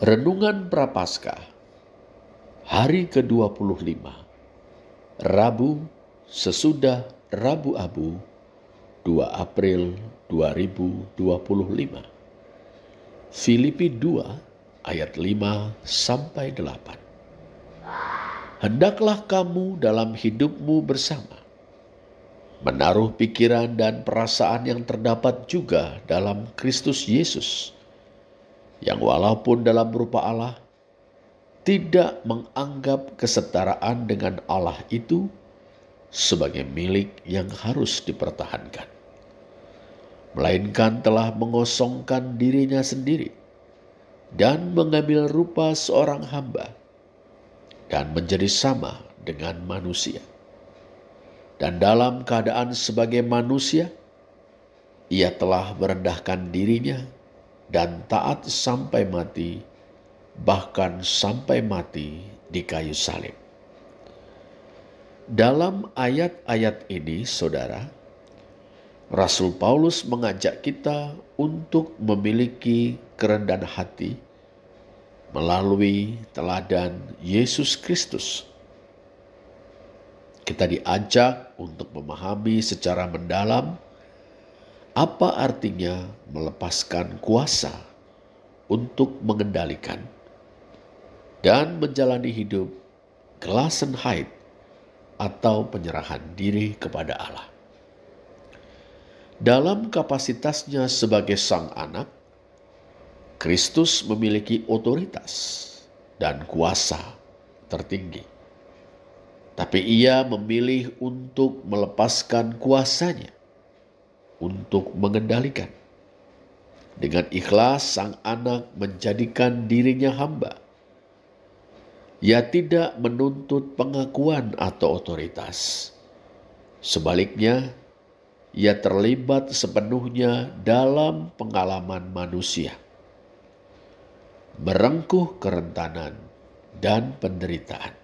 Renungan Prapaskah, hari ke-25, Rabu sesudah Rabu Abu, 2 April 2025. Filipi 2 ayat 5-8. Hendaklah kamu dalam hidupmu bersama menaruh pikiran dan perasaan yang terdapat juga dalam Kristus Yesus, yang walaupun dalam rupa Allah, tidak menganggap kesetaraan dengan Allah itu sebagai milik yang harus dipertahankan, melainkan telah mengosongkan dirinya sendiri dan mengambil rupa seorang hamba dan menjadi sama dengan manusia. Dan dalam keadaan sebagai manusia, ia telah merendahkan dirinya dan taat sampai mati, bahkan sampai mati di kayu salib. Dalam ayat-ayat ini, saudara, Rasul Paulus mengajak kita untuk memiliki kerendahan hati melalui teladan Yesus Kristus. Kita diajak untuk memahami secara mendalam apa artinya melepaskan kuasa untuk mengendalikan dan menjalani hidup Gelassenheit atau penyerahan diri kepada Allah. Dalam kapasitasnya sebagai sang anak, Kristus memiliki otoritas dan kuasa tertinggi. Tapi ia memilih untuk melepaskan kuasanya untuk mengendalikan. Dengan ikhlas sang anak menjadikan dirinya hamba. Ia tidak menuntut pengakuan atau otoritas. Sebaliknya, ia terlibat sepenuhnya dalam pengalaman manusia, merengkuh kerentanan dan penderitaan.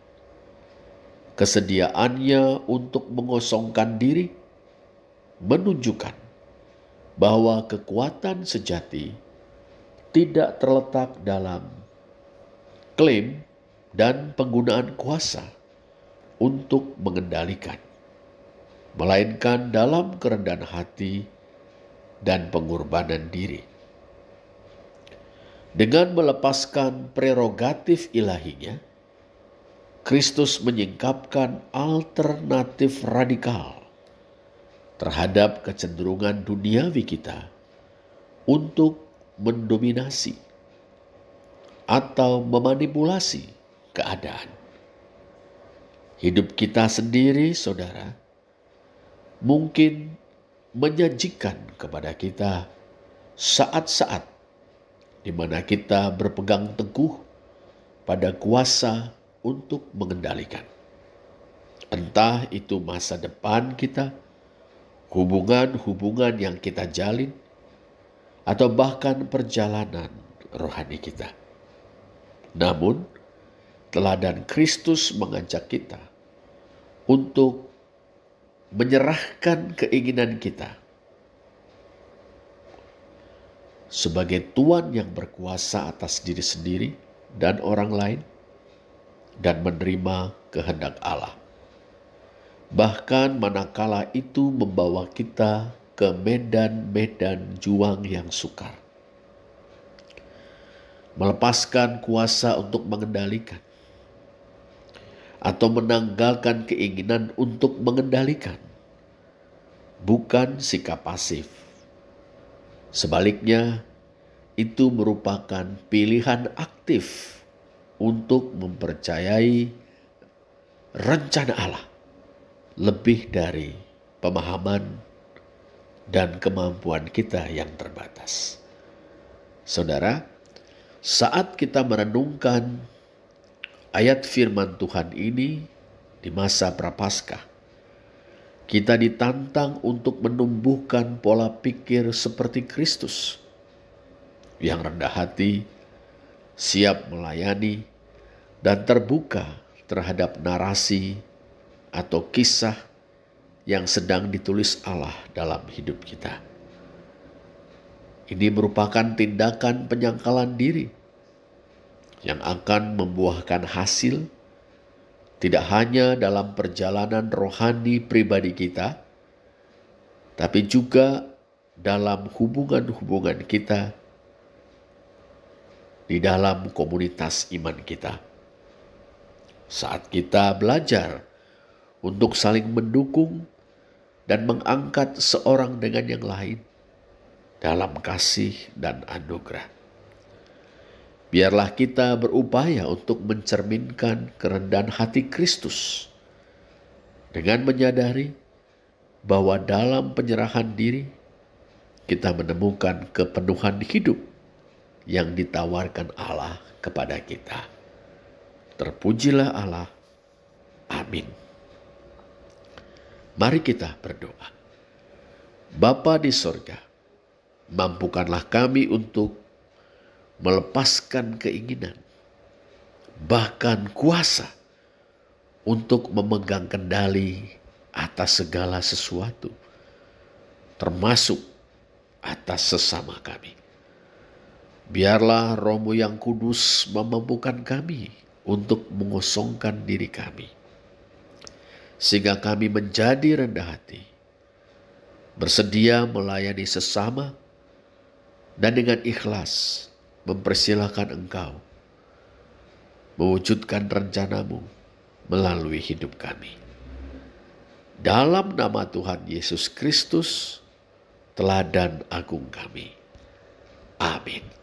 Kesediaannya untuk mengosongkan diri menunjukkan bahwa kekuatan sejati tidak terletak dalam klaim dan penggunaan kuasa untuk mengendalikan, melainkan dalam kerendahan hati dan pengorbanan diri. Dengan melepaskan prerogatif ilahinya, Kristus menyingkapkan alternatif radikal terhadap kecenderungan duniawi kita untuk mendominasi atau memanipulasi keadaan. Hidup kita sendiri, saudara, mungkin menyajikan kepada kita saat-saat di mana kita berpegang teguh pada kuasa untuk mengendalikan. Entah itu masa depan kita, hubungan-hubungan yang kita jalin, atau bahkan perjalanan rohani kita. Namun, teladan Kristus mengajak kita untuk menyerahkan keinginan kita sebagai Tuhan yang berkuasa atas diri sendiri dan orang lain, dan menerima kehendak Allah. Bahkan manakala itu membawa kita ke medan-medan juang yang sukar. Melepaskan kuasa untuk mengendalikan atau menanggalkan keinginan untuk mengendalikan bukan sikap pasif. Sebaliknya, itu merupakan pilihan aktif untuk mempercayai rencana Allah lebih dari pemahaman dan kemampuan kita yang terbatas. Saudara, saat kita merenungkan ayat firman Tuhan ini di masa Prapaskah, kita ditantang untuk menumbuhkan pola pikir seperti Kristus, yang rendah hati, siap melayani, dan terbuka terhadap narasi atau kisah yang sedang ditulis Allah dalam hidup kita. Ini merupakan tindakan penyangkalan diri yang akan membuahkan hasil tidak hanya dalam perjalanan rohani pribadi kita, tapi juga dalam hubungan-hubungan kita di dalam komunitas iman kita. Saat kita belajar untuk saling mendukung dan mengangkat seorang dengan yang lain dalam kasih dan anugerah. Biarlah kita berupaya untuk mencerminkan kerendahan hati Kristus dengan menyadari bahwa dalam penyerahan diri kita menemukan kepenuhan hidup yang ditawarkan Allah kepada kita. Terpujilah Allah. Amin. Mari kita berdoa. Bapa di sorga, mampukanlah kami untuk melepaskan keinginan, bahkan kuasa untuk memegang kendali atas segala sesuatu, termasuk atas sesama kami. Biarlah Roh-Mu yang kudus memampukan kami untuk mengosongkan diri kami, sehingga kami menjadi rendah hati, bersedia melayani sesama, dan dengan ikhlas mempersilahkan Engkau mewujudkan rencana-Mu melalui hidup kami. Dalam nama Tuhan Yesus Kristus, teladan agung kami. Amin.